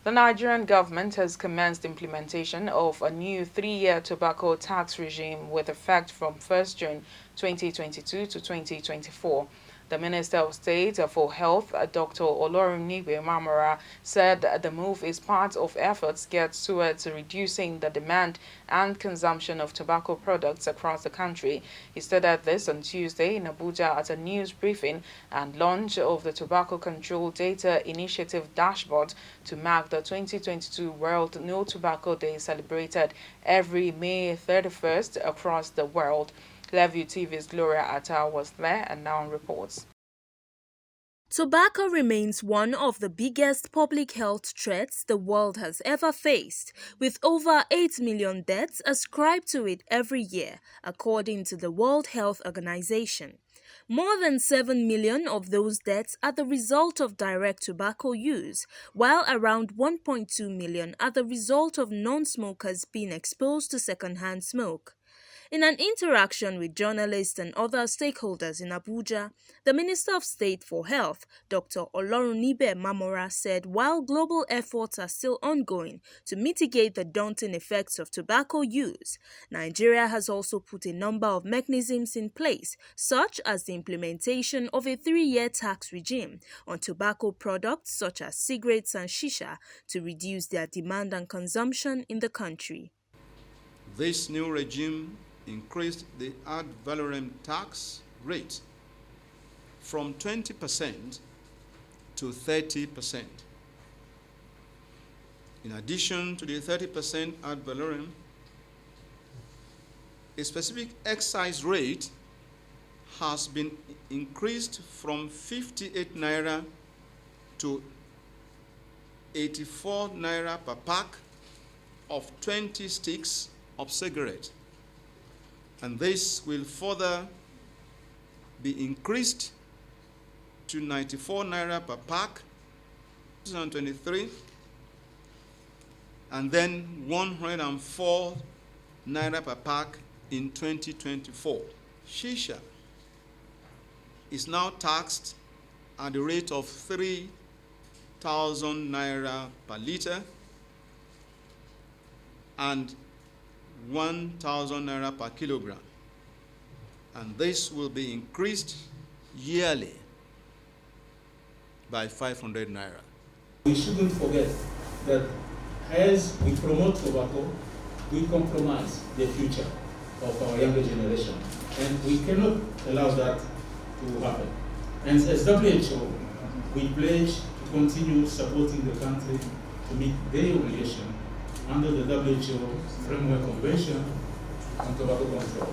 The Nigerian government has commenced implementation of a new three-year tobacco tax regime with effect from 1st June 2022 to 2024. The Minister of State for Health, Dr. Olorunniyi Mamora, said the move is part of efforts geared towards reducing the demand and consumption of tobacco products across the country. He stated this on Tuesday in Abuja at a news briefing and launch of the Tobacco Control Data Initiative dashboard to mark the 2022 World No Tobacco Day celebrated every May 31st across the world. Clearview TV's Gloria Atta was there and now reports. Tobacco remains one of the biggest public health threats the world has ever faced, with over 8 million deaths ascribed to it every year, according to the World Health Organization. More than 7 million of those deaths are the result of direct tobacco use, while around 1.2 million are the result of non-smokers being exposed to secondhand smoke. In an interaction with journalists and other stakeholders in Abuja, the Minister of State for Health, Dr. Olorunniyi Mamora, said while global efforts are still ongoing to mitigate the daunting effects of tobacco use, Nigeria has also put a number of mechanisms in place, such as the implementation of a 3-year tax regime on tobacco products such as cigarettes and shisha to reduce their demand and consumption in the country. This new regime increased the ad valorem tax rate from 20% to 30%. In addition to the 30% ad valorem, a specific excise rate has been increased from 58 naira to 84 naira per pack of 20 sticks of cigarette. And this will further be increased to 94 naira per pack, 2023, and then 104 naira per pack in 2024. Shisha is now taxed at the rate of 3,000 naira per liter and 1,000 naira per kilogram, and this will be increased yearly by 500 naira. We shouldn't forget that as we promote tobacco, we compromise the future of our younger generation, and we cannot allow that to happen. And as WHO, we pledge to continue supporting the country to meet their obligation under the WHO Framework Convention on Tobacco Control.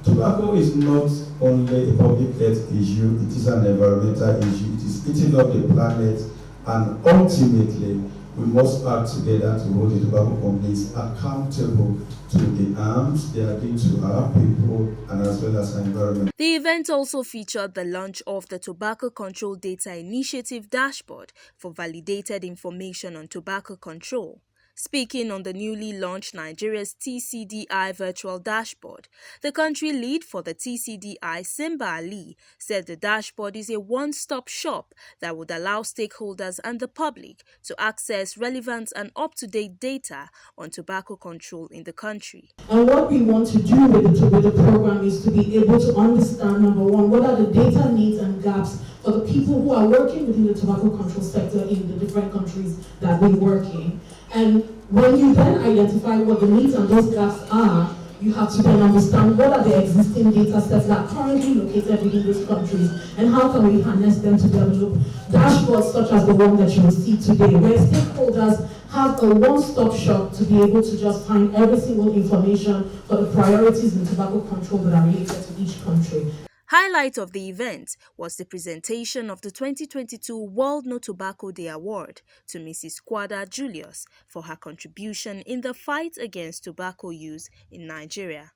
Tobacco is not only a public health issue, it is an environmental issue. It is eating up the planet, and ultimately we must act together to hold the tobacco companies accountable to the harms they are doing to our people and as well as our environment. The event also featured the launch of the Tobacco Control Data Initiative dashboard for validated information on tobacco control. Speaking on the newly launched Nigeria's TCDI virtual dashboard, the country lead for the TCDI, Simba Ali, said the dashboard is a one-stop shop that would allow stakeholders and the public to access relevant and up-to-date data on tobacco control in the country. And what we want to do with the program is to be able to understand, number one, what are the data needs and gaps for the people who are working within the tobacco control sector in the different countries that we work in. And when you then identify what the needs and those gaps are, you have to then understand what are the existing data sets that are currently located within those countries and how can we harness them to develop dashboards such as the one that you will see today, where stakeholders have a one-stop shop to be able to just find every single information for the priorities in tobacco control that are related to each country. Highlight of the event was the presentation of the 2022 World No Tobacco Day Award to Mrs. Kwada Julius for her contribution in the fight against tobacco use in Nigeria.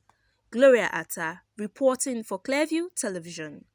Gloria Atta, reporting for Clearview Television.